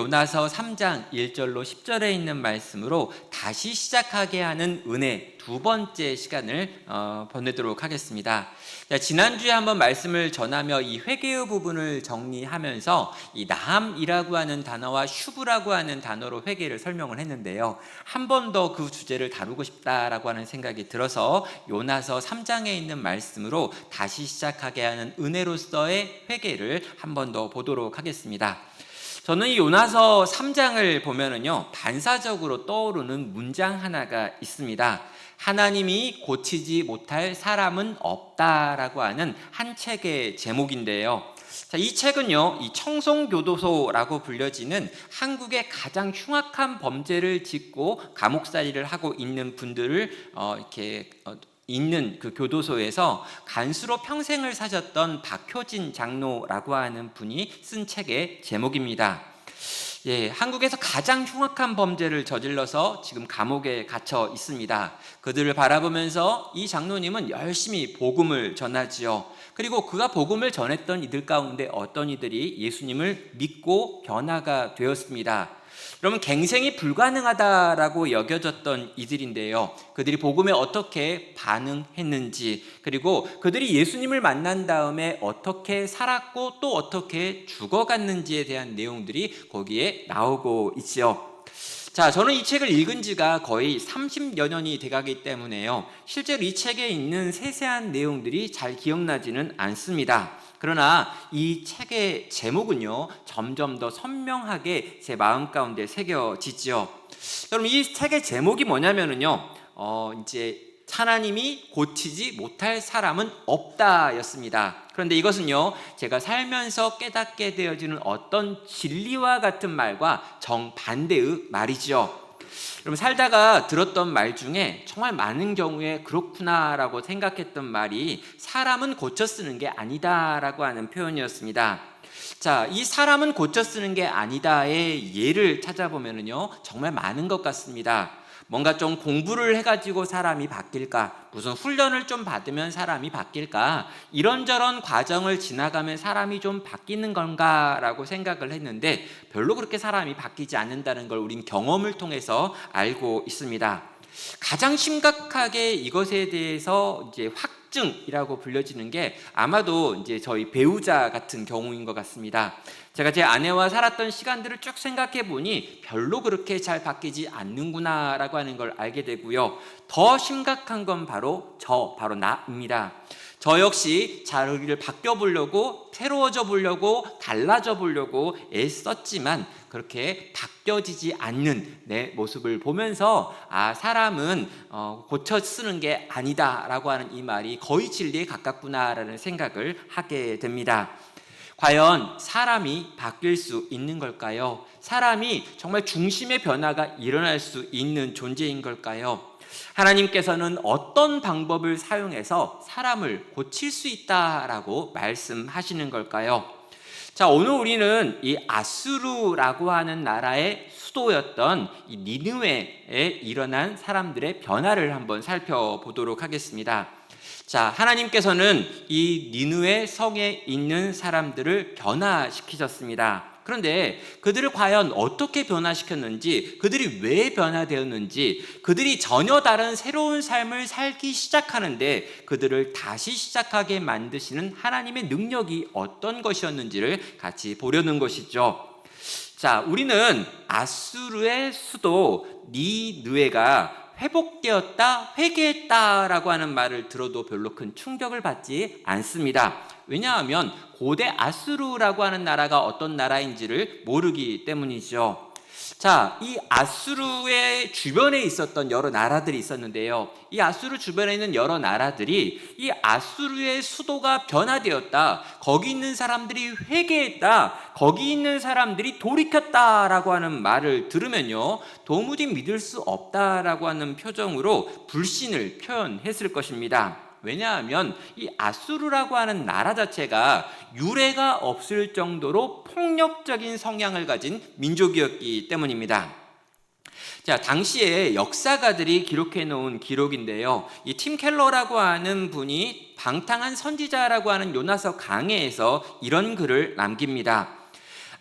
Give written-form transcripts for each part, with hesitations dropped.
요나서 3장 1절로 10절에 있는 말씀으로 다시 시작하게 하는 은혜 두 번째 시간을 보내도록 하겠습니다. 지난주에 한번 말씀을 전하며 이 회개의 부분을 정리하면서 이 나함이라고 하는 단어와 슈브라고 하는 단어로 회개를 설명을 했는데요. 한 번 더 그 주제를 다루고 싶다라고 하는 생각이 들어서 요나서 3장에 있는 말씀으로 다시 시작하게 하는 은혜로서의 회개를 한 번 더 보도록 하겠습니다. 저는 이 요나서 3장을 보면은요, 반사적으로 떠오르는 문장 하나가 있습니다. 하나님이 고치지 못할 사람은 없다라고 하는 한 책의 제목인데요. 자, 이 책은요, 이 청송교도소라고 불려지는 한국의 가장 흉악한 범죄를 짓고 감옥살이를 하고 있는 분들을 있는 그 교도소에서 간수로 평생을 사셨던 박효진 장로라고 하는 분이 쓴 책의 제목입니다. 한국에서 가장 흉악한 범죄를 저질러서 지금 감옥에 갇혀 있습니다. 그들을 바라보면서 이 장로님은 열심히 복음을 전하지요. 그리고 그가 복음을 전했던 이들 가운데 어떤 이들이 예수님을 믿고 변화가 되었습니다. 여러분, 갱생이 불가능하다라고 여겨졌던 이들인데요, 그들이 복음에 어떻게 반응했는지, 그리고 그들이 예수님을 만난 다음에 어떻게 살았고 또 어떻게 죽어갔는지에 대한 내용들이 거기에 나오고 있죠. 자, 저는 이 책을 읽은 지가 거의 30여 년이 돼가기 때문에요, 실제로 이 책에 있는 세세한 내용들이 잘 기억나지는 않습니다. 그러나 이 책의 제목은요, 점점 더 선명하게 제 마음 가운데 새겨지죠. 여러분, 이 책의 제목이 뭐냐면은요, 하나님이 고치지 못할 사람은 없다 였습니다. 그런데 이것은요, 제가 살면서 깨닫게 되어지는 어떤 진리와 같은 말과 정반대의 말이죠. 여러분, 살다가 들었던 말 중에 정말 많은 경우에 그렇구나라고 생각했던 말이 사람은 고쳐 쓰는 게 아니다라고 하는 표현이었습니다. 자, 이 사람은 고쳐 쓰는 게 아니다의 예를 찾아보면요, 정말 많은 것 같습니다. 뭔가 좀 공부를 해가지고 사람이 바뀔까? 무슨 훈련을 좀 받으면 사람이 바뀔까? 이런저런 과정을 지나가면 사람이 좀 바뀌는 건가라고 생각을 했는데 별로 그렇게 사람이 바뀌지 않는다는 걸 우린 경험을 통해서 알고 있습니다. 가장 심각하게 이것에 대해서 확증이라고 불려지는 게 아마도 저희 배우자 같은 경우인 것 같습니다. 제가 제 아내와 살았던 시간들을 쭉 생각해 보니 별로 그렇게 잘 바뀌지 않는구나라고 하는 걸 알게 되고요. 더 심각한 건 바로 나입니다. 저 역시 자기를 바뀌어 보려고, 새로워져 보려고, 달라져 보려고 애썼지만 그렇게 바뀌어지지 않는 내 모습을 보면서 사람은 고쳐 쓰는 게 아니다라고 하는 이 말이 거의 진리에 가깝구나라는 생각을 하게 됩니다. 과연 사람이 바뀔 수 있는 걸까요? 사람이 정말 중심의 변화가 일어날 수 있는 존재인 걸까요? 하나님께서는 어떤 방법을 사용해서 사람을 고칠 수 있다라고 말씀하시는 걸까요? 자, 오늘 우리는 이 아수르라고 하는 나라의 수도였던 이 니느웨에 일어난 사람들의 변화를 한번 살펴보도록 하겠습니다. 자, 하나님께서는 이 니느웨 성에 있는 사람들을 변화시키셨습니다. 그런데 그들을 과연 어떻게 변화시켰는지, 그들이 왜 변화되었는지, 그들이 전혀 다른 새로운 삶을 살기 시작하는데 그들을 다시 시작하게 만드시는 하나님의 능력이 어떤 것이었는지를 같이 보려는 것이죠. 자, 우리는 아수르의 수도 니느웨가 회복되었다, 회개했다라고 하는 말을 들어도 별로 큰 충격을 받지 않습니다. 왜냐하면 고대 아수르라고 하는 나라가 어떤 나라인지를 모르기 때문이죠. 자, 이 아수르의 주변에 있었던 여러 나라들이 있었는데요, 이 아수르 주변에 있는 여러 나라들이 이 아수르의 수도가 변화되었다, 거기 있는 사람들이 회개했다, 거기 있는 사람들이 돌이켰다라고 하는 말을 들으면요, 도무지 믿을 수 없다라고 하는 표정으로 불신을 표현했을 것입니다. 왜냐하면 이 아수르라고 하는 나라 자체가 유례가 없을 정도로 폭력적인 성향을 가진 민족이었기 때문입니다. 자, 당시에 역사가들이 기록해 놓은 기록인데요, 이 팀 켈러라고 하는 분이 방탕한 선지자라고 하는 요나서 강해에서 이런 글을 남깁니다.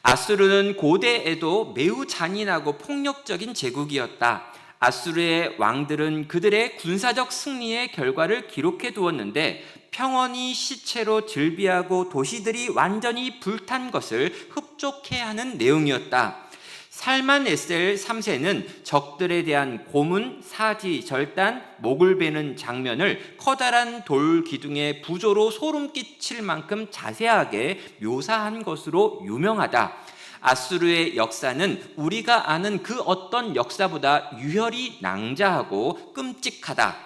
아수르는 고대에도 매우 잔인하고 폭력적인 제국이었다. 아수르의 왕들은 그들의 군사적 승리의 결과를 기록해 두었는데 평원이 시체로 즐비하고 도시들이 완전히 불탄 것을 흡족해 하는 내용이었다. 살만에셀 3세는 적들에 대한 고문, 사지, 절단, 목을 베는 장면을 커다란 돌 기둥의 부조로 소름 끼칠 만큼 자세하게 묘사한 것으로 유명하다. 아수르의 역사는 우리가 아는 그 어떤 역사보다 유혈이 낭자하고 끔찍하다.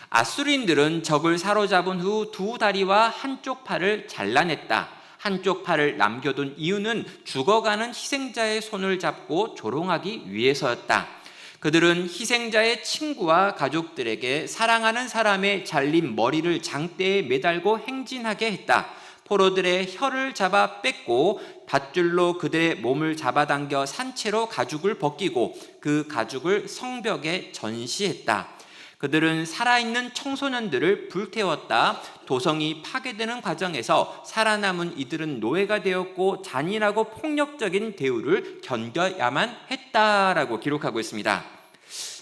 아수르인들은 적을 사로잡은 후 두 다리와 한쪽 팔을 잘라냈다. 한쪽 팔을 남겨둔 이유는 죽어가는 희생자의 손을 잡고 조롱하기 위해서였다. 그들은 희생자의 친구와 가족들에게 사랑하는 사람의 잘린 머리를 장대에 매달고 행진하게 했다. 포로들의 혀를 잡아 뺏고 밧줄로 그들의 몸을 잡아당겨 산채로 가죽을 벗기고 그 가죽을 성벽에 전시했다. 그들은 살아있는 청소년들을 불태웠다. 도성이 파괴되는 과정에서 살아남은 이들은 노예가 되었고 잔인하고 폭력적인 대우를 견뎌야만 했다라고 기록하고 있습니다.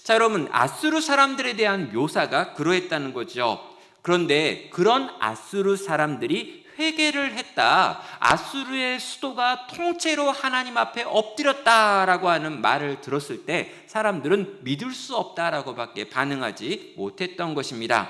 자, 여러분, 아수르 사람들에 대한 묘사가 그러했다는 거죠. 그런데 그런 아수르 사람들이 회개를 했다. 아수르의 수도가 통째로 하나님 앞에 엎드렸다라고 하는 말을 들었을 때 사람들은 믿을 수 없다라고밖에 반응하지 못했던 것입니다.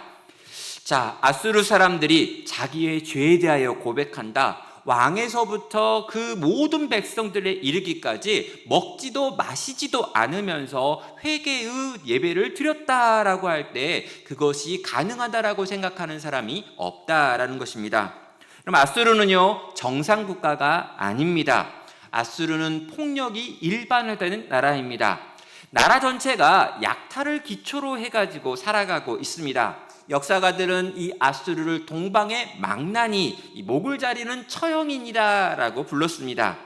자, 아수르 사람들이 자기의 죄에 대하여 고백한다. 왕에서부터 그 모든 백성들에 이르기까지 먹지도 마시지도 않으면서 회개의 예배를 드렸다라고 할 때 그것이 가능하다라고 생각하는 사람이 없다라는 것입니다. 그럼 아수르는요, 정상국가가 아닙니다. 아수르는 폭력이 일반화되는 나라입니다. 나라 전체가 약탈을 기초로 해가지고 살아가고 있습니다. 역사가들은 이 아수르를 동방의 망나니, 이 목을 자리는 처형인이라고 불렀습니다.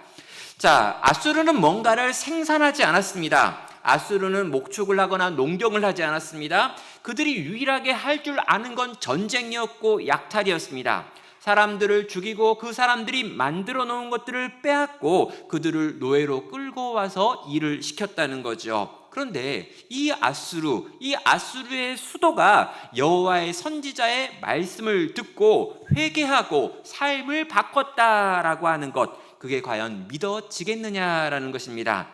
자, 아수르는 뭔가를 생산하지 않았습니다. 아수르는 목축을 하거나 농경을 하지 않았습니다. 그들이 유일하게 할 줄 아는 건 전쟁이었고 약탈이었습니다. 사람들을 죽이고 그 사람들이 만들어 놓은 것들을 빼앗고 그들을 노예로 끌고 와서 일을 시켰다는 거죠. 그런데 이 아수르의 수도가 여호와의 선지자의 말씀을 듣고 회개하고 삶을 바꿨다라고 하는 것, 그게 과연 믿어지겠느냐라는 것입니다.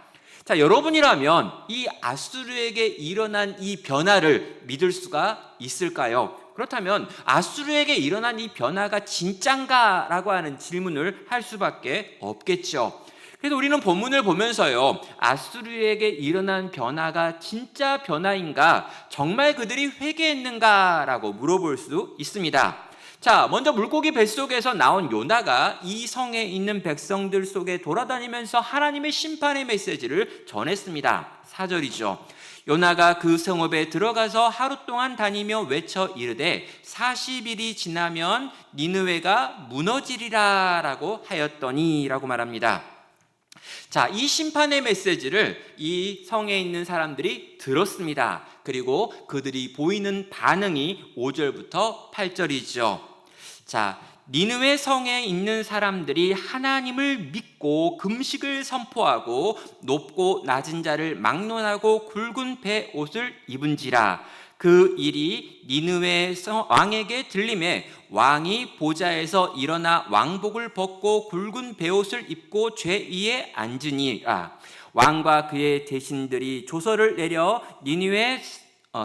자, 여러분이라면 이 아수르에게 일어난 이 변화를 믿을 수가 있을까요? 그렇다면 아수르에게 일어난 이 변화가 진짠가? 라고 하는 질문을 할 수밖에 없겠죠. 그래서 우리는 본문을 보면서요, 아수르에게 일어난 변화가 진짜 변화인가? 정말 그들이 회개했는가? 라고 물어볼 수 있습니다. 자, 먼저 물고기 뱃속에서 나온 요나가 이 성에 있는 백성들 속에 돌아다니면서 하나님의 심판의 메시지를 전했습니다. 4절이죠. 요나가 그 성읍에 들어가서 하루 동안 다니며 외쳐 이르되 40일이 지나면 니느웨가 무너지리라 라고 하였더니 라고 말합니다. 자, 이 심판의 메시지를 이 성에 있는 사람들이 들었습니다. 그리고 그들이 보이는 반응이 5절부터 8절이죠. 자, 니느웨 성에 있는 사람들이 하나님을 믿고 금식을 선포하고 높고 낮은 자를 막론하고 굵은 배 옷을 입은지라. 그 일이 니느웨 왕에게 들림에 왕이 보좌에서 일어나 왕복을 벗고 굵은 베옷을 입고 죄 위에 앉으니라. 왕과 그의 대신들이 조서를 내려 니느웨에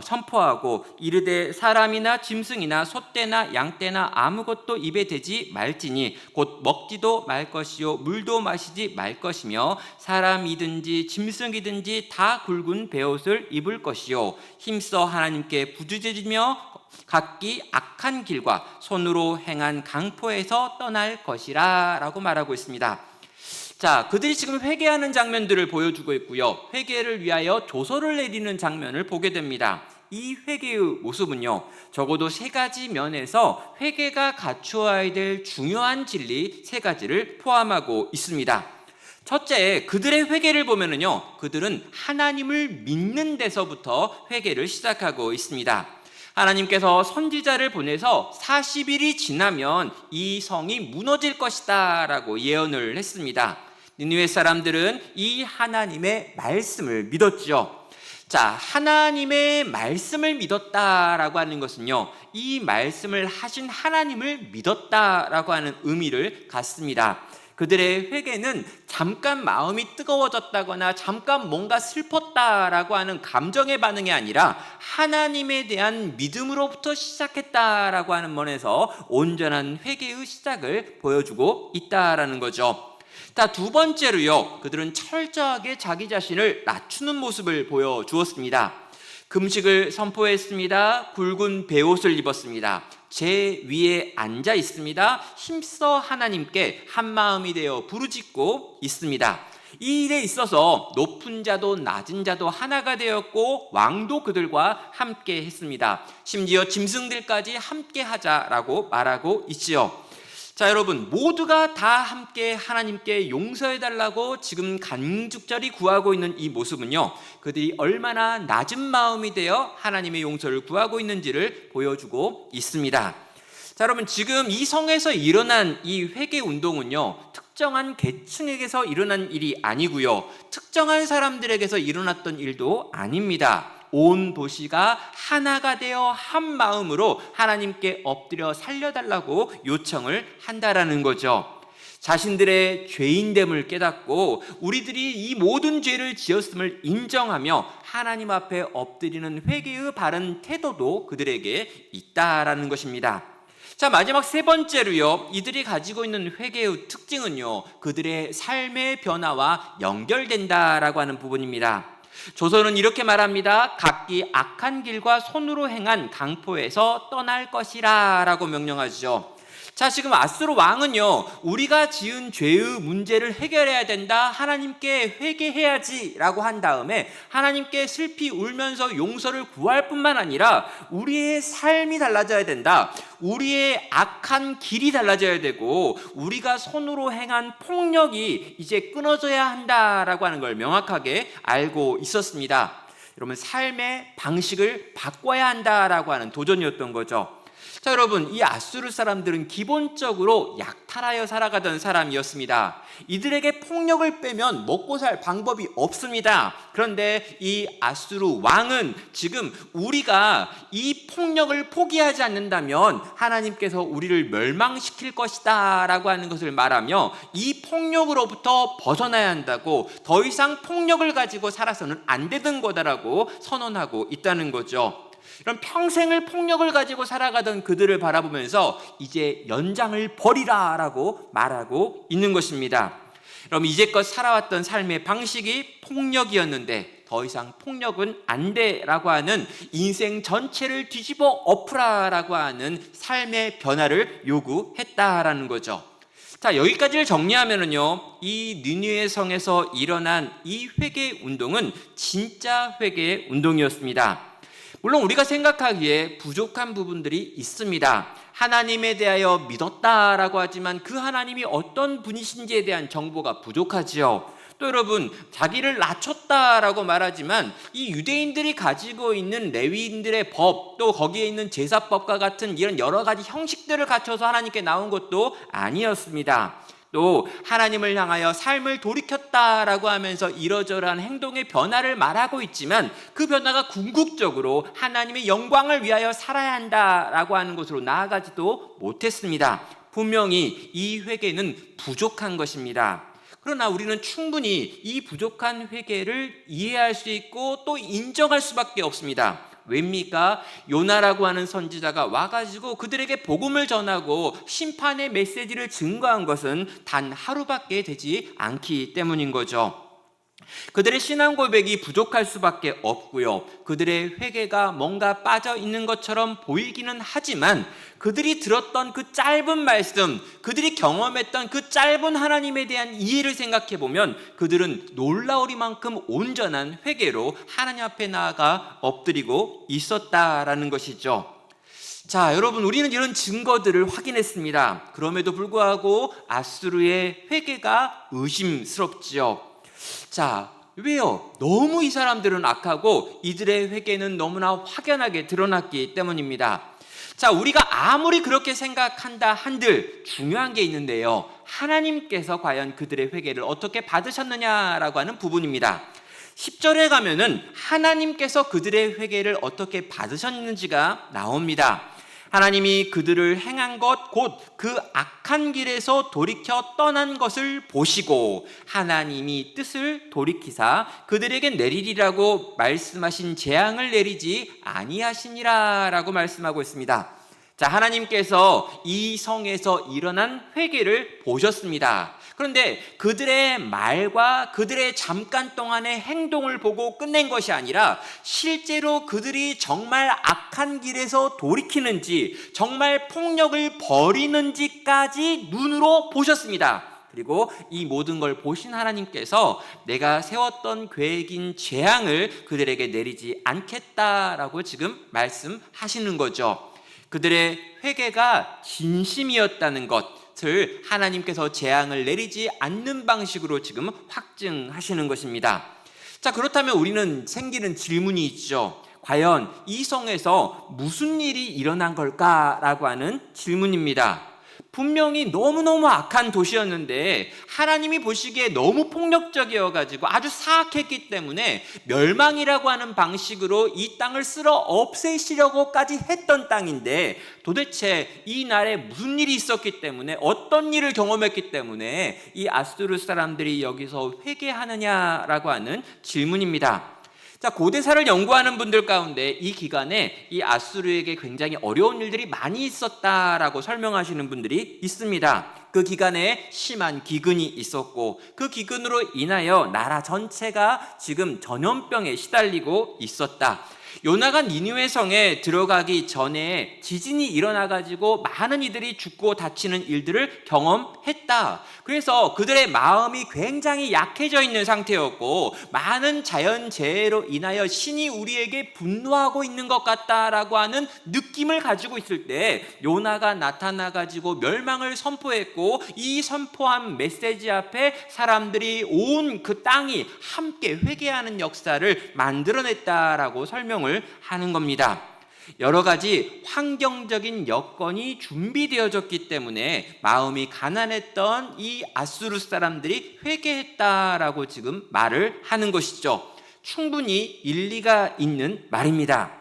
선포하고 이르되 사람이나 짐승이나 소떼나 양떼나 아무것도 입에 대지 말지니 곧 먹지도 말 것이요 물도 마시지 말 것이며 사람이든지 짐승이든지 다 굵은 베옷을 입을 것이요 힘써 하나님께 부르짖으며 각기 악한 길과 손으로 행한 강포에서 떠날 것이라 라고 말하고 있습니다. 자, 그들이 지금 회개하는 장면들을 보여주고 있고요, 회개를 위하여 조서를 내리는 장면을 보게 됩니다. 이 회개의 모습은요, 적어도 세 가지 면에서 회개가 갖추어야 될 중요한 진리 세 가지를 포함하고 있습니다. 첫째, 그들의 회개를 보면은요, 그들은 하나님을 믿는 데서부터 회개를 시작하고 있습니다. 하나님께서 선지자를 보내서 40일이 지나면 이 성이 무너질 것이다 라고 예언을 했습니다. 니느웨 사람들은 이 하나님의 말씀을 믿었죠. 자, 하나님의 말씀을 믿었다라고 하는 것은요, 이 말씀을 하신 하나님을 믿었다라고 하는 의미를 갖습니다. 그들의 회개는 잠깐 마음이 뜨거워졌다거나 잠깐 뭔가 슬펐다라고 하는 감정의 반응이 아니라 하나님에 대한 믿음으로부터 시작했다라고 하는 면에서 온전한 회개의 시작을 보여주고 있다라는 거죠. 자, 두 번째로요, 그들은 철저하게 자기 자신을 낮추는 모습을 보여주었습니다. 금식을 선포했습니다. 굵은 베옷을 입었습니다. 제 위에 앉아 있습니다. 힘써 하나님께 한 마음이 되어 부르짖고 있습니다. 이 일에 있어서 높은 자도 낮은 자도 하나가 되었고 왕도 그들과 함께 했습니다. 심지어 짐승들까지 함께 하자라고 말하고 있지요. 자, 여러분, 모두가 다 함께 하나님께 용서해달라고 지금 간직절이 구하고 있는 이 모습은요, 그들이 얼마나 낮은 마음이 되어 하나님의 용서를 구하고 있는지를 보여주고 있습니다. 자, 여러분, 지금 이 성에서 일어난 이 회개 운동은요, 특정한 계층에게서 일어난 일이 아니고요, 특정한 사람들에게서 일어났던 일도 아닙니다. 온 도시가 하나가 되어 한 마음으로 하나님께 엎드려 살려달라고 요청을 한다라는 거죠. 자신들의 죄인됨을 깨닫고 우리들이 이 모든 죄를 지었음을 인정하며 하나님 앞에 엎드리는 회개의 바른 태도도 그들에게 있다라는 것입니다. 자, 마지막 세 번째로요, 이들이 가지고 있는 회개의 특징은요, 그들의 삶의 변화와 연결된다라고 하는 부분입니다. 조선은 이렇게 말합니다. 각기 악한 길과 손으로 행한 강포에서 떠날 것이라 라고 명령하죠. 자, 지금 아수르 왕은요, 우리가 지은 죄의 문제를 해결해야 된다, 하나님께 회개해야지 라고 한 다음에 하나님께 슬피 울면서 용서를 구할 뿐만 아니라 우리의 삶이 달라져야 된다, 우리의 악한 길이 달라져야 되고 우리가 손으로 행한 폭력이 이제 끊어져야 한다라고 하는 걸 명확하게 알고 있었습니다. 여러분, 삶의 방식을 바꿔야 한다라고 하는 도전이었던 거죠. 자, 여러분, 이 아수르 사람들은 기본적으로 약탈하여 살아가던 사람이었습니다. 이들에게 폭력을 빼면 먹고 살 방법이 없습니다. 그런데 이 아수르 왕은 지금 우리가 이 폭력을 포기하지 않는다면 하나님께서 우리를 멸망시킬 것이다 라고 하는 것을 말하며 이 폭력으로부터 벗어나야 한다고, 더 이상 폭력을 가지고 살아서는 안 되는 거다라고 선언하고 있다는 거죠. 그럼 평생을 폭력을 가지고 살아가던 그들을 바라보면서 이제 연장을 버리라 라고 말하고 있는 것입니다. 그럼 이제껏 살아왔던 삶의 방식이 폭력이었는데 더 이상 폭력은 안 돼 라고 하는, 인생 전체를 뒤집어 엎으라 라고 하는 삶의 변화를 요구했다라는 거죠. 자, 여기까지를 정리하면은요, 이 니느웨 성에서 일어난 이 회개 운동은 진짜 회개의 운동이었습니다. 물론 우리가 생각하기에 부족한 부분들이 있습니다. 하나님에 대하여 믿었다라고 하지만 그 하나님이 어떤 분이신지에 대한 정보가 부족하지요. 또 여러분, 자기를 낮췄다라고 말하지만 이 유대인들이 가지고 있는 레위인들의 법, 또 거기에 있는 제사법과 같은 이런 여러 가지 형식들을 갖춰서 하나님께 나온 것도 아니었습니다. 또 하나님을 향하여 삶을 돌이켰다라고 하면서 이러저러한 행동의 변화를 말하고 있지만 그 변화가 궁극적으로 하나님의 영광을 위하여 살아야 한다라고 하는 것으로 나아가지도 못했습니다. 분명히 이 회개는 부족한 것입니다. 그러나 우리는 충분히 이 부족한 회개를 이해할 수 있고 또 인정할 수밖에 없습니다. 왜입니까? 요나라고 하는 선지자가 와가지고 그들에게 복음을 전하고 심판의 메시지를 증거한 것은 단 하루밖에 되지 않기 때문인 거죠. 그들의 신앙 고백이 부족할 수밖에 없고요, 그들의 회개가 뭔가 빠져 있는 것처럼 보이기는 하지만 그들이 들었던 그 짧은 말씀, 그들이 경험했던 그 짧은 하나님에 대한 이해를 생각해 보면 그들은 놀라우리만큼 온전한 회개로 하나님 앞에 나아가 엎드리고 있었다라는 것이죠. 자, 여러분, 우리는 이런 증거들을 확인했습니다. 그럼에도 불구하고 아수르의 회개가 의심스럽지요. 자, 왜요? 너무 이 사람들은 악하고 이들의 회개는 너무나 확연하게 드러났기 때문입니다. 자, 우리가 아무리 그렇게 생각한다 한들 중요한 게 있는데요. 하나님께서 과연 그들의 회개를 어떻게 받으셨느냐라고 하는 부분입니다. 10절에 가면은 하나님께서 그들의 회개를 어떻게 받으셨는지가 나옵니다. 하나님이 그들을 행한 것 곧 그 악한 길에서 돌이켜 떠난 것을 보시고 하나님이 뜻을 돌이키사 그들에게 내리리라고 말씀하신 재앙을 내리지 아니하시니라 라고 말씀하고 있습니다. 자, 하나님께서 이 성에서 일어난 회개를 보셨습니다. 그런데 그들의 말과 그들의 잠깐 동안의 행동을 보고 끝낸 것이 아니라 실제로 그들이 정말 악한 길에서 돌이키는지 정말 폭력을 벌이는지까지 눈으로 보셨습니다. 그리고 이 모든 걸 보신 하나님께서 내가 세웠던 계획인 재앙을 그들에게 내리지 않겠다라고 지금 말씀하시는 거죠. 그들의 회개가 진심이었다는 것을 하나님께서 재앙을 내리지 않는 방식으로 지금 확증하시는 것입니다. 자, 그렇다면 우리는 생기는 질문이 있죠. 과연 이 성에서 무슨 일이 일어난 걸까라고 하는 질문입니다. 분명히 너무너무 악한 도시였는데 하나님이 보시기에 너무 폭력적이어가지고 아주 사악했기 때문에 멸망이라고 하는 방식으로 이 땅을 쓸어 없애시려고까지 했던 땅인데 도대체 이 나라에 무슨 일이 있었기 때문에 어떤 일을 경험했기 때문에 이 아수르 사람들이 여기서 회개하느냐라고 하는 질문입니다. 자, 고대사를 연구하는 분들 가운데 이 기간에 이 아수르에게 굉장히 어려운 일들이 많이 있었다라고 설명하시는 분들이 있습니다. 그 기간에 심한 기근이 있었고 그 기근으로 인하여 나라 전체가 지금 전염병에 시달리고 있었다. 요나가 니느웨 성에 들어가기 전에 지진이 일어나가지고 많은 이들이 죽고 다치는 일들을 경험했다. 그래서 그들의 마음이 굉장히 약해져 있는 상태였고 많은 자연재해로 인하여 신이 우리에게 분노하고 있는 것 같다라고 하는 느낌을 가지고 있을 때 요나가 나타나가지고 멸망을 선포했고 이 선포한 메시지 앞에 사람들이 온 그 땅이 함께 회개하는 역사를 만들어냈다라고 설명을 하는 겁니다. 여러 가지 환경적인 여건이 준비되어졌기 때문에 마음이 가난했던 이 아수르 사람들이 회개했다라고 지금 말을 하는 것이죠. 충분히 일리가 있는 말입니다.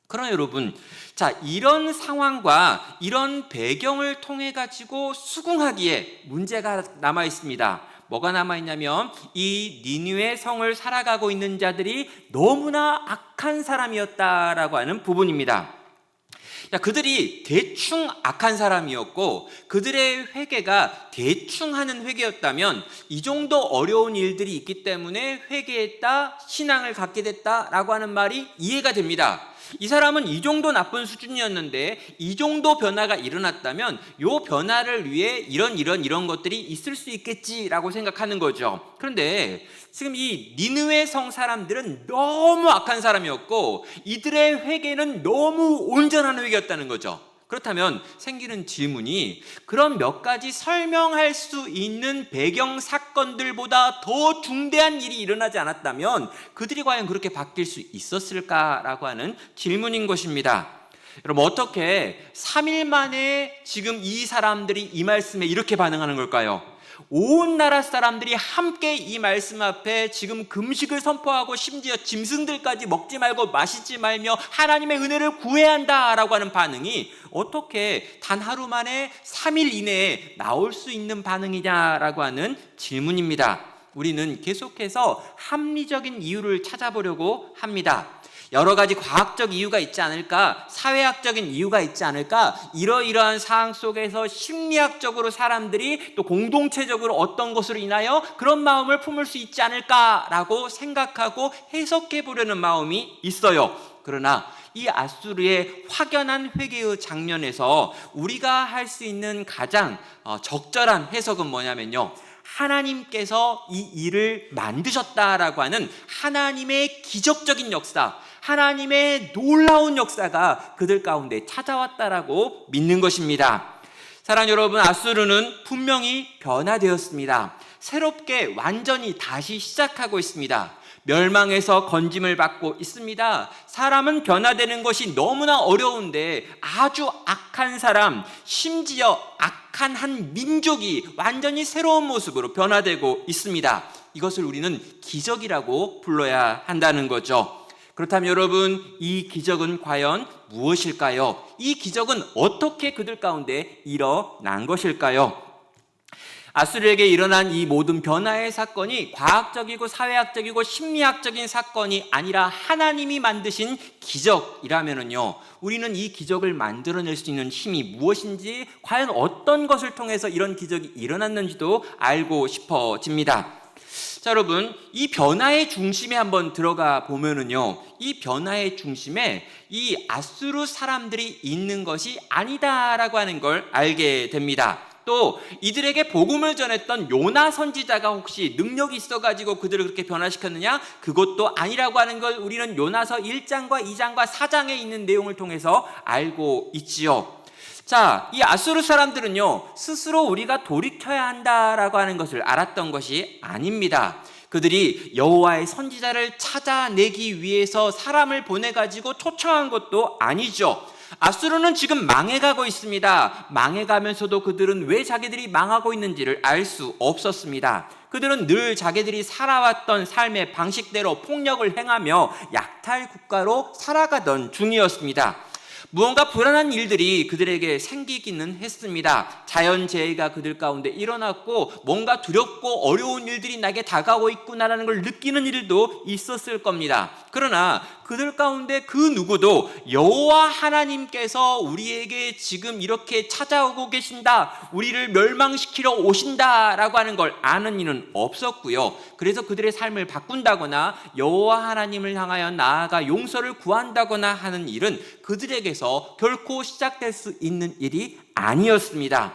그러나 여러분, 자, 이런 상황과 이런 배경을 통해 가지고 수긍하기에 문제가 남아 있습니다. 뭐가 남아있냐면 이 니느웨 성을 살아가고 있는 자들이 너무나 악한 사람이었다라고 하는 부분입니다. 그들이 대충 악한 사람이었고 그들의 회개가 대충 하는 회개였다면 이 정도 어려운 일들이 있기 때문에 회개했다, 신앙을 갖게 됐다라고 하는 말이 이해가 됩니다. 이 사람은 이 정도 나쁜 수준이었는데 이 정도 변화가 일어났다면 이 변화를 위해 이런 것들이 있을 수 있겠지라고 생각하는 거죠. 그런데 지금 이 니느웨 성 사람들은 너무 악한 사람이었고 이들의 회개는 너무 온전한 회개였다는 거죠. 그렇다면 생기는 질문이 그런 몇 가지 설명할 수 있는 배경 사건들보다 더 중대한 일이 일어나지 않았다면 그들이 과연 그렇게 바뀔 수 있었을까라고 하는 질문인 것입니다. 여러분, 어떻게 3일 만에 지금 이 사람들이 이 말씀에 이렇게 반응하는 걸까요? 온 나라 사람들이 함께 이 말씀 앞에 지금 금식을 선포하고 심지어 짐승들까지 먹지 말고 마시지 말며 하나님의 은혜를 구해야 한다라고 하는 반응이 어떻게 단 하루 만에 3일 이내에 나올 수 있는 반응이냐라고 하는 질문입니다. 우리는 계속해서 합리적인 이유를 찾아보려고 합니다. 여러 가지 과학적 이유가 있지 않을까, 사회학적인 이유가 있지 않을까, 이러이러한 상황 속에서 심리학적으로 사람들이 또 공동체적으로 어떤 것으로 인하여 그런 마음을 품을 수 있지 않을까라고 생각하고 해석해 보려는 마음이 있어요. 그러나 이 아수르의 확연한 회개의 장면에서 우리가 할 수 있는 가장 적절한 해석은 뭐냐면요, 하나님께서 이 일을 만드셨다라고 하는 하나님의 기적적인 역사, 하나님의 놀라운 역사가 그들 가운데 찾아왔다라고 믿는 것입니다. 사랑하는 여러분, 아수르는 분명히 변화되었습니다. 새롭게 완전히 다시 시작하고 있습니다. 멸망에서 건짐을 받고 있습니다. 사람은 변화되는 것이 너무나 어려운데 아주 악한 사람, 심지어 악한 한 민족이 완전히 새로운 모습으로 변화되고 있습니다. 이것을 우리는 기적이라고 불러야 한다는 거죠. 그렇다면 여러분, 이 기적은 과연 무엇일까요? 이 기적은 어떻게 그들 가운데 일어난 것일까요? 아수르에게 일어난 이 모든 변화의 사건이 과학적이고 사회학적이고 심리학적인 사건이 아니라 하나님이 만드신 기적이라면요, 우리는 이 기적을 만들어낼 수 있는 힘이 무엇인지, 과연 어떤 것을 통해서 이런 기적이 일어났는지도 알고 싶어집니다. 자, 여러분, 이 변화의 중심에 한번 들어가 보면은요, 이 변화의 중심에 이 아수르 사람들이 있는 것이 아니다라고 하는 걸 알게 됩니다. 또 이들에게 복음을 전했던 요나 선지자가 혹시 능력이 있어가지고 그들을 그렇게 변화시켰느냐? 그것도 아니라고 하는 걸 우리는 요나서 1장과 2장과 4장에 있는 내용을 통해서 알고 있지요. 자, 이 아수르 사람들은요, 스스로 우리가 돌이켜야 한다라고 하는 것을 알았던 것이 아닙니다. 그들이 여호와의 선지자를 찾아내기 위해서 사람을 보내가지고 초청한 것도 아니죠. 아수르는 지금 망해가고 있습니다. 망해가면서도 그들은 왜 자기들이 망하고 있는지를 알 수 없었습니다. 그들은 늘 자기들이 살아왔던 삶의 방식대로 폭력을 행하며 약탈 국가로 살아가던 중이었습니다. 무언가 불안한 일들이 그들에게 생기기는 했습니다. 자연재해가 그들 가운데 일어났고 뭔가 두렵고 어려운 일들이 나에게 다가오고 있구나라는 걸 느끼는 일도 있었을 겁니다. 그러나 그들 가운데 그 누구도 여호와 하나님께서 우리에게 지금 이렇게 찾아오고 계신다, 우리를 멸망시키러 오신다라고 하는 걸 아는 이는 없었고요. 그래서 그들의 삶을 바꾼다거나 여호와 하나님을 향하여 나아가 용서를 구한다거나 하는 일은 그들에게서 결코 시작될 수 있는 일이 아니었습니다.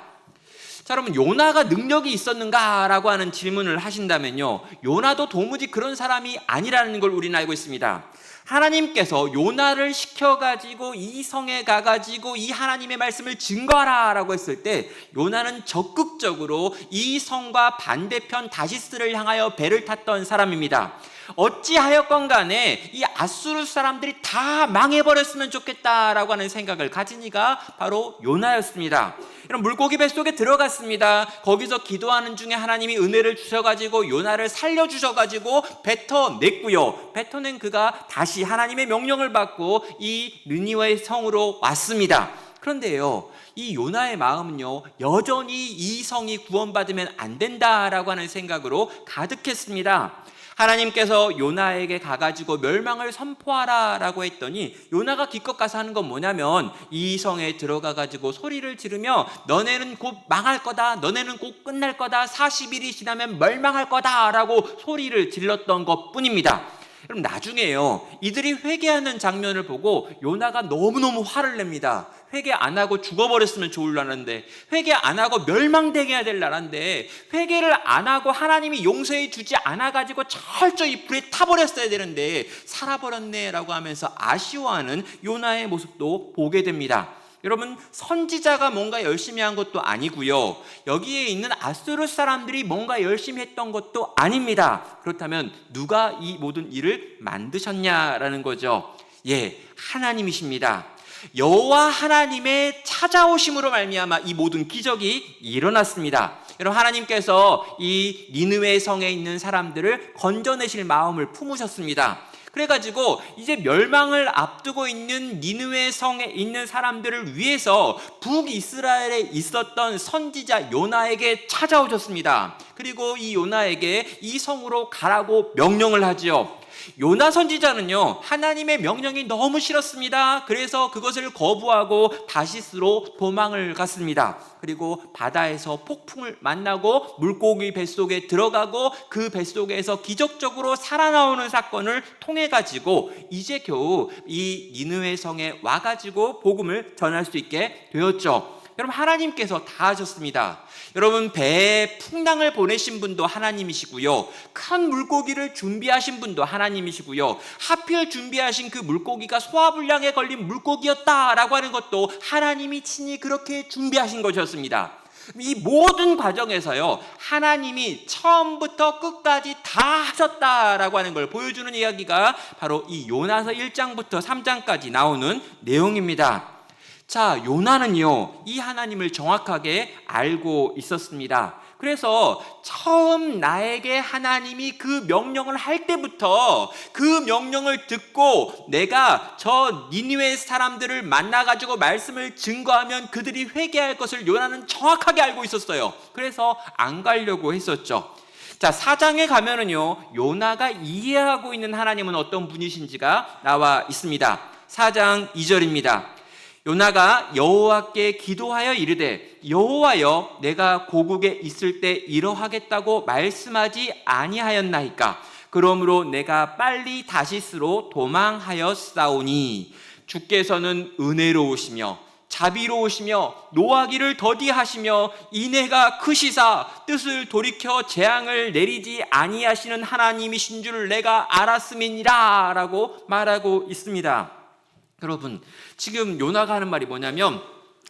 자, 여러분, 요나가 능력이 있었는가라고 하는 질문을 하신다면요, 요나도 도무지 그런 사람이 아니라는 걸 우리는 알고 있습니다. 하나님께서 요나를 시켜가지고 이 성에 가가지고 이 하나님의 말씀을 증거하라라고 했을 때 요나는 적극적으로 이 성과 반대편 다시스를 향하여 배를 탔던 사람입니다. 어찌하였건 간에 이 아수르 사람들이 다 망해버렸으면 좋겠다라고 하는 생각을 가진 이가 바로 요나였습니다. 이런 물고기 뱃속에 들어갔습니다. 거기서 기도하는 중에 하나님이 은혜를 주셔가지고 요나를 살려주셔가지고 뱉어냈고요. 뱉어낸 그가 다시 하나님의 명령을 받고 이 느니웨 성으로 왔습니다. 그런데요, 이 요나의 마음은요, 여전히 이 성이 구원받으면 안 된다라고 하는 생각으로 가득했습니다. 하나님께서 요나에게 가가지고 멸망을 선포하라라고 했더니 요나가 기껏 가서 하는 건 뭐냐면 이 성에 들어가가지고 소리를 지르며 너네는 곧 망할 거다, 너네는 곧 끝날 거다, 40일이 지나면 멸망할 거다라고 소리를 질렀던 것뿐입니다. 여러분, 나중에요, 이들이 회개하는 장면을 보고 요나가 너무너무 화를 냅니다. 회개 안 하고 죽어버렸으면 좋을 나라인데, 회개 안 하고 멸망되게 해야 될 나라인데, 회개를 안 하고 하나님이 용서해 주지 않아가지고 철저히 불에 타버렸어야 되는데 살아버렸네 라고 하면서 아쉬워하는 요나의 모습도 보게 됩니다. 여러분, 선지자가 뭔가 열심히 한 것도 아니고요, 여기에 있는 아수르 사람들이 뭔가 열심히 했던 것도 아닙니다. 그렇다면 누가 이 모든 일을 만드셨냐라는 거죠. 예, 하나님이십니다. 여호와 하나님의 찾아오심으로 말미암아 이 모든 기적이 일어났습니다. 여러분, 하나님께서 이 니느웨 성에 있는 사람들을 건져내실 마음을 품으셨습니다. 그래가지고 이제 멸망을 앞두고 있는 니느웨 성에 있는 사람들을 위해서 북이스라엘에 있었던 선지자 요나에게 찾아오셨습니다. 그리고 이 요나에게 이 성으로 가라고 명령을 하지요. 요나 선지자는요, 하나님의 명령이 너무 싫었습니다. 그래서 그것을 거부하고 다시스로 도망을 갔습니다. 그리고 바다에서 폭풍을 만나고 물고기 뱃속에 들어가고 그 뱃속에서 기적적으로 살아나오는 사건을 통해 가지고 이제 겨우 이 니느웨 성에 와가지고 복음을 전할 수 있게 되었죠. 여러분, 하나님께서 다 하셨습니다. 여러분, 배에 풍랑을 보내신 분도 하나님이시고요, 큰 물고기를 준비하신 분도 하나님이시고요, 하필 준비하신 그 물고기가 소화불량에 걸린 물고기였다라고 하는 것도 하나님이 친히 그렇게 준비하신 것이었습니다. 이 모든 과정에서요, 하나님이 처음부터 끝까지 다 하셨다라고 하는 걸 보여주는 이야기가 바로 이 요나서 1장부터 3장까지 나오는 내용입니다. 자, 요나는요, 이 하나님을 정확하게 알고 있었습니다. 그래서 처음 나에게 하나님이 그 명령을 할 때부터 그 명령을 듣고 내가 저 니느웨 사람들을 만나가지고 말씀을 증거하면 그들이 회개할 것을 요나는 정확하게 알고 있었어요. 그래서 안 가려고 했었죠. 자, 4장에 가면은요, 요나가 이해하고 있는 하나님은 어떤 분이신지가 나와 있습니다. 4장 2절입니다. 요나가 여호와께 기도하여 이르되 여호와여, 내가 고국에 있을 때 이러하겠다고 말씀하지 아니하였나이까? 그러므로 내가 빨리 다시스로 도망하였사오니 주께서는 은혜로우시며 자비로우시며 노하기를 더디하시며 인애가 크시사 뜻을 돌이켜 재앙을 내리지 아니하시는 하나님이신 줄 내가 알았음이니라 라고 말하고 있습니다. 여러분, 지금 요나가 하는 말이 뭐냐면,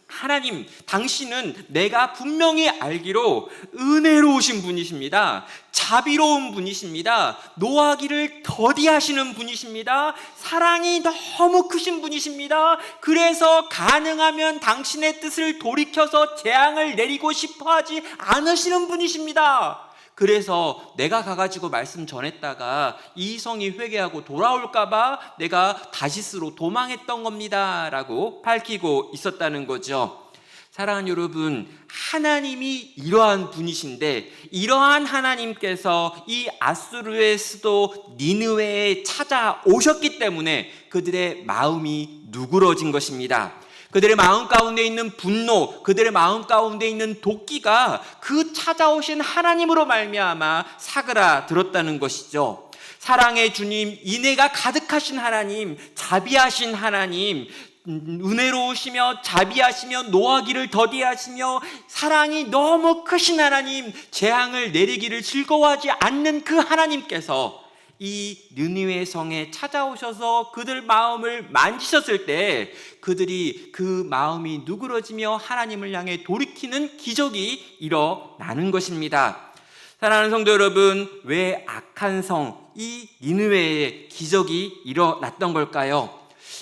하나님, 당신은 내가 분명히 알기로 은혜로우신 분이십니다. 자비로운 분이십니다. 노하기를 더디하시는 분이십니다. 사랑이 너무 크신 분이십니다. 그래서 가능하면 당신의 뜻을 돌이켜서 재앙을 내리고 싶어 하지 않으시는 분이십니다. 그래서 내가 가가지고 말씀 전했다가 이 성이 회개하고 돌아올까봐 내가 다시스로 도망했던 겁니다 라고 밝히고 있었다는 거죠. 사랑하는 여러분, 하나님이 이러한 분이신데 이러한 하나님께서 이 아수르의 수도 니느웨에 찾아오셨기 때문에 그들의 마음이 누그러진 것입니다. 그들의 마음 가운데 있는 분노, 그들의 마음 가운데 있는 도끼가 그 찾아오신 하나님으로 말미암아 사그라들었다는 것이죠. 사랑의 주님, 인애가 가득하신 하나님, 자비하신 하나님, 은혜로우시며 자비하시며 노하기를 더디하시며 사랑이 너무 크신 하나님, 재앙을 내리기를 즐거워하지 않는 그 하나님께서 이 느니웨 성에 찾아오셔서 그들 마음을 만지셨을 때 그들이 그 마음이 누그러지며 하나님을 향해 돌이키는 기적이 일어나는 것입니다. 사랑하는 성도 여러분, 왜 악한 성, 이 니느웨에 기적이 일어났던 걸까요?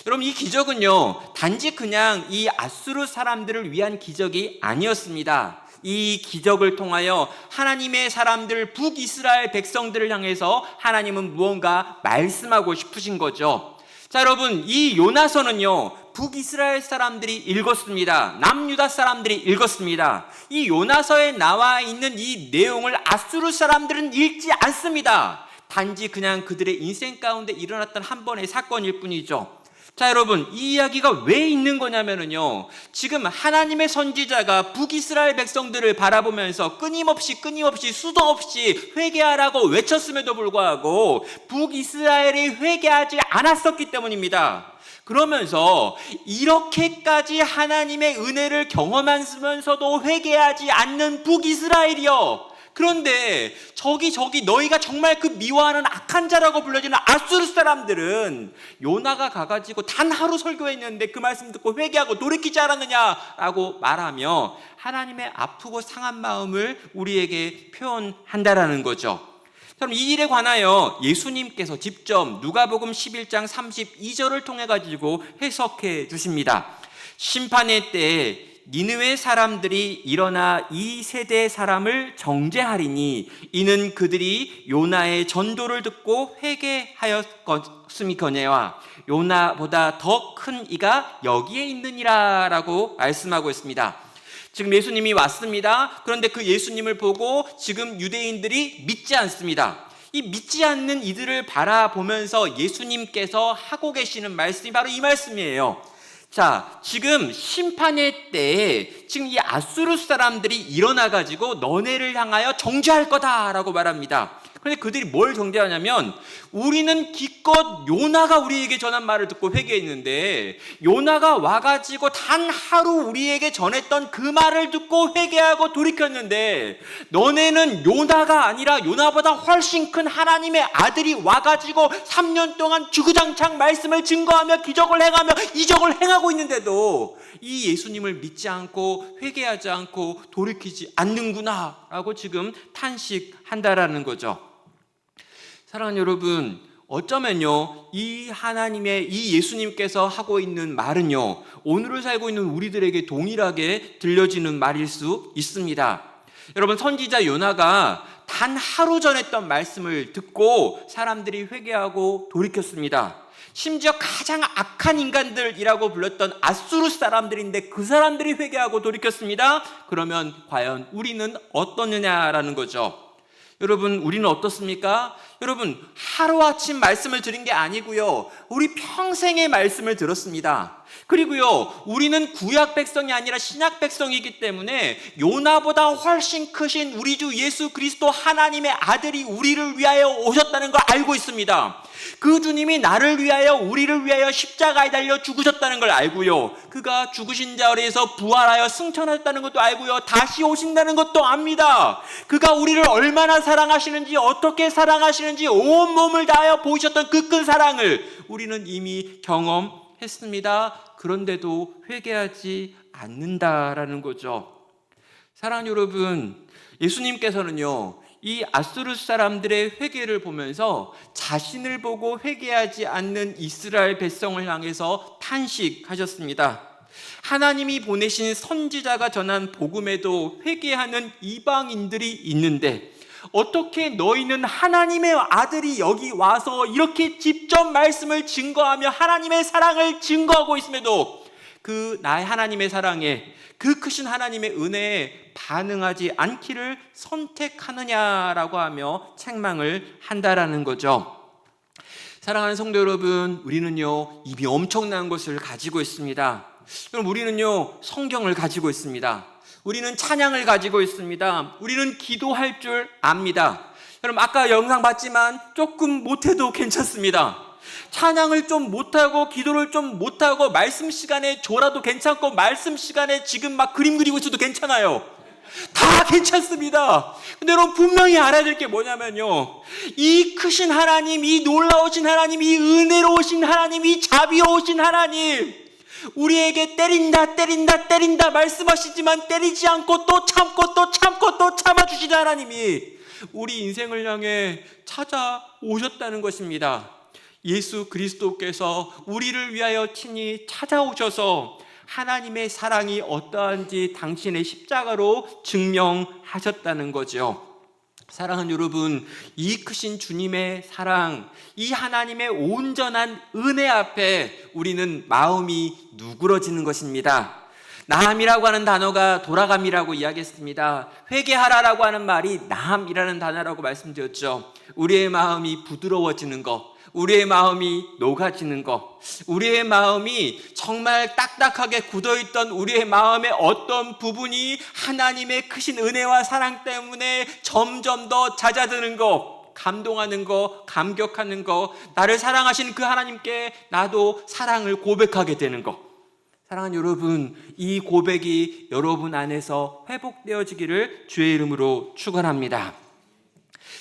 여러분, 이 기적은요, 단지 그냥 이 아수르 사람들을 위한 기적이 아니었습니다. 이 기적을 통하여 하나님의 사람들, 북이스라엘 백성들을 향해서 하나님은 무언가 말씀하고 싶으신 거죠. 자, 여러분, 이 요나서는요, 북이스라엘 사람들이 읽었습니다. 남유다 사람들이 읽었습니다. 이 요나서에 나와 있는 이 내용을 아수르 사람들은 읽지 않습니다. 단지 그냥 그들의 인생 가운데 일어났던 한 번의 사건일 뿐이죠. 자, 여러분, 이 이야기가 왜 있는 거냐면요, 지금 하나님의 선지자가 북이스라엘 백성들을 바라보면서 끊임없이 수도 없이 회개하라고 외쳤음에도 불구하고 북이스라엘이 회개하지 않았었기 때문입니다. 그러면서 이렇게까지 하나님의 은혜를 경험하면서도 회개하지 않는 북이스라엘이요, 그런데 저기 너희가 정말 그 미워하는 악한 자라고 불려지는 아수르 사람들은 요나가 가가지고 단 하루 설교했는데 그 말씀 듣고 회개하고 돌이키지 않았느냐라고 말하며 하나님의 아프고 상한 마음을 우리에게 표현한다라는 거죠. 그럼 이 일에 관하여 예수님께서 직접 누가복음 11장 32절을 통해 가지고 해석해 주십니다. 심판의 때에 니느웨 사람들이 일어나 이 세대 사람을 정죄하리니 이는 그들이 요나의 전도를 듣고 회개하였음이거니와 요나보다 더 큰 이가 여기에 있느니라 라고 말씀하고 있습니다. 지금 예수님이 왔습니다. 그런데 그 예수님을 보고 지금 유대인들이 믿지 않습니다. 이 믿지 않는 이들을 바라보면서 예수님께서 하고 계시는 말씀이 바로 이 말씀이에요. 자, 지금 심판의 때에 지금 이 아수르 사람들이 일어나가지고 너네를 향하여 정죄할 거다라고 말합니다. 그런데 그들이 뭘 정죄하냐면 우리는 기껏 요나가 우리에게 전한 말을 듣고 회개했는데 요나가 와가지고 단 하루 우리에게 전했던 그 말을 듣고 회개하고 돌이켰는데 너네는 요나가 아니라 요나보다 훨씬 큰 하나님의 아들이 와가지고 3년 동안 주구장창 말씀을 증거하며 기적을 행하며 이적을 행하고 있는데도 이 예수님을 믿지 않고 회개하지 않고 돌이키지 않는구나 라고 지금 탄식한다라는 거죠. 사랑하는 여러분, 어쩌면요 이 하나님의 이 예수님께서 하고 있는 말은요 오늘을 살고 있는 우리들에게 동일하게 들려지는 말일 수 있습니다. 여러분, 선지자 요나가 단 하루 전했던 말씀을 듣고 사람들이 회개하고 돌이켰습니다. 심지어 가장 악한 인간들이라고 불렸던 아수르 사람들인데 그 사람들이 회개하고 돌이켰습니다. 그러면 과연 우리는 어떠느냐라는 거죠. 여러분, 우리는 어떻습니까? 여러분, 하루아침 말씀을 들은 게 아니고요 우리 평생의 말씀을 들었습니다. 그리고요 우리는 구약 백성이 아니라 신약 백성이기 때문에 요나보다 훨씬 크신 우리 주 예수 그리스도 하나님의 아들이 우리를 위하여 오셨다는 걸 알고 있습니다. 그 주님이 나를 위하여 우리를 위하여 십자가에 달려 죽으셨다는 걸 알고요 그가 죽으신 자리에서 부활하여 승천하셨다는 것도 알고요 다시 오신다는 것도 압니다. 그가 우리를 얼마나 사랑하시는지 어떻게 사랑하시는지 온 몸을 다하여 보이셨던 그 큰 사랑을 우리는 이미 경험했습니다. 그런데도 회개하지 않는다라는 거죠. 사랑하는 여러분, 예수님께서는요 이 아수르 사람들의 회개를 보면서 자신을 보고 회개하지 않는 이스라엘 백성을 향해서 탄식하셨습니다. 하나님이 보내신 선지자가 전한 복음에도 회개하는 이방인들이 있는데 어떻게 너희는 하나님의 아들이 여기 와서 이렇게 직접 말씀을 증거하며 하나님의 사랑을 증거하고 있음에도 그 나의 하나님의 사랑에 그 크신 하나님의 은혜에 반응하지 않기를 선택하느냐라고 하며 책망을 한다라는 거죠. 사랑하는 성도 여러분, 우리는요 이미 엄청난 것을 가지고 있습니다. 여러분, 우리는요 성경을 가지고 있습니다. 우리는 찬양을 가지고 있습니다. 우리는 기도할 줄 압니다. 여러분, 아까 영상 봤지만 조금 못해도 괜찮습니다. 찬양을 좀 못하고 기도를 좀 못하고 말씀 시간에 졸아도 괜찮고 말씀 시간에 지금 막 그림 그리고 있어도 괜찮아요. 다 괜찮습니다. 근데 여러분, 분명히 알아야 될 게 뭐냐면요 이 크신 하나님, 이 놀라우신 하나님, 이 은혜로우신 하나님, 이 자비로우신 하나님, 우리에게 때린다 말씀하시지만 때리지 않고 또 참고 또 참고 또 참아주시는 하나님이 우리 인생을 향해 찾아오셨다는 것입니다. 예수 그리스도께서 우리를 위하여 친히 찾아오셔서 하나님의 사랑이 어떠한지 당신의 십자가로 증명하셨다는 거죠. 사랑하는 여러분, 이 크신 주님의 사랑, 이 하나님의 온전한 은혜 앞에 우리는 마음이 누그러지는 것입니다. 나함이라고 하는 단어가 돌아감이라고 이야기했습니다. 회개하라라고 하는 말이 나함이라는 단어라고 말씀드렸죠. 우리의 마음이 부드러워지는 것, 우리의 마음이 녹아지는 것, 우리의 마음이 정말 딱딱하게 굳어있던 우리의 마음의 어떤 부분이 하나님의 크신 은혜와 사랑 때문에 점점 더 잦아드는 것, 감동하는 것, 감격하는 것, 나를 사랑하신 그 하나님께 나도 사랑을 고백하게 되는 것. 사랑하는 여러분, 이 고백이 여러분 안에서 회복되어지기를 주의 이름으로 축원합니다.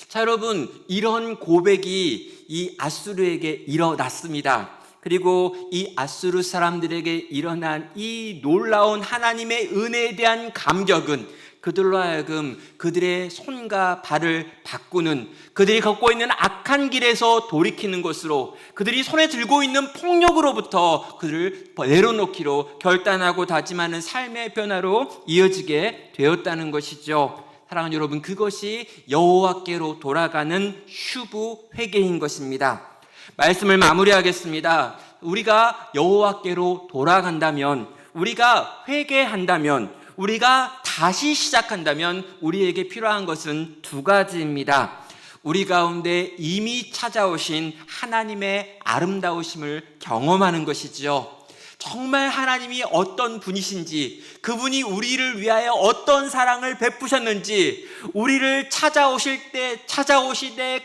자, 여러분, 이런 고백이 이 아수르에게 일어났습니다. 그리고 이 아수르 사람들에게 일어난 이 놀라운 하나님의 은혜에 대한 감격은 그들로 하여금 그들의 손과 발을 바꾸는, 그들이 걷고 있는 악한 길에서 돌이키는 것으로, 그들이 손에 들고 있는 폭력으로부터 그들을 내려놓기로 결단하고 다짐하는 삶의 변화로 이어지게 되었다는 것이죠. 사랑하는 여러분, 그것이 여호와께로 돌아가는 휴부 회개인 것입니다. 말씀을 마무리하겠습니다. 우리가 여호와께로 돌아간다면, 우리가 회개한다면, 우리가 다시 시작한다면 우리에게 필요한 것은 두 가지입니다. 우리 가운데 이미 찾아오신 하나님의 아름다우심을 경험하는 것이지요. 정말 하나님이 어떤 분이신지, 그분이 우리를 위하여 어떤 사랑을 베푸셨는지, 우리를 찾아오시되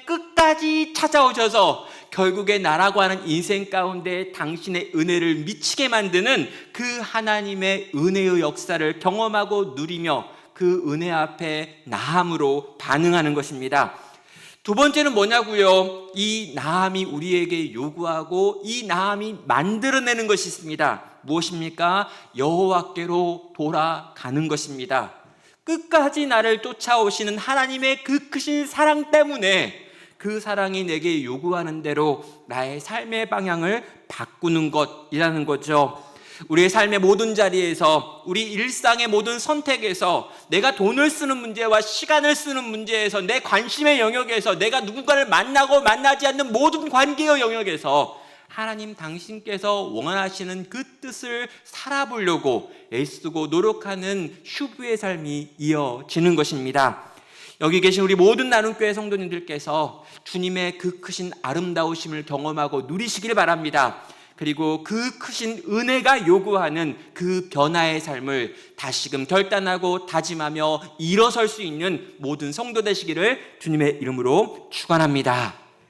끝까지 찾아오셔서 결국에 나라고 하는 인생 가운데 당신의 은혜를 미치게 만드는 그 하나님의 은혜의 역사를 경험하고 누리며 그 은혜 앞에 나함으로 반응하는 것입니다. 두 번째는 뭐냐고요? 이 나함이 우리에게 요구하고 이 나함이 만들어내는 것이 있습니다. 무엇입니까? 여호와께로 돌아가는 것입니다. 끝까지 나를 쫓아오시는 하나님의 그 크신 사랑 때문에 그 사랑이 내게 요구하는 대로 나의 삶의 방향을 바꾸는 것이라는 거죠. 우리의 삶의 모든 자리에서, 우리 일상의 모든 선택에서, 내가 돈을 쓰는 문제와 시간을 쓰는 문제에서, 내 관심의 영역에서, 내가 누군가를 만나고 만나지 않는 모든 관계의 영역에서 하나님 당신께서 원하시는 그 뜻을 살아보려고 애쓰고 노력하는 휴부의 삶이 이어지는 것입니다. 여기 계신 우리 모든 나눔교회 성도님들께서 주님의 그 크신 아름다우심을 경험하고 누리시길 바랍니다. 그리고 그 크신 은혜가 요구하는 그 변화의 삶을 다시금 결단하고 다짐하며 일어설 수 있는 모든 성도 되시기를 주님의 이름으로 축원합니다.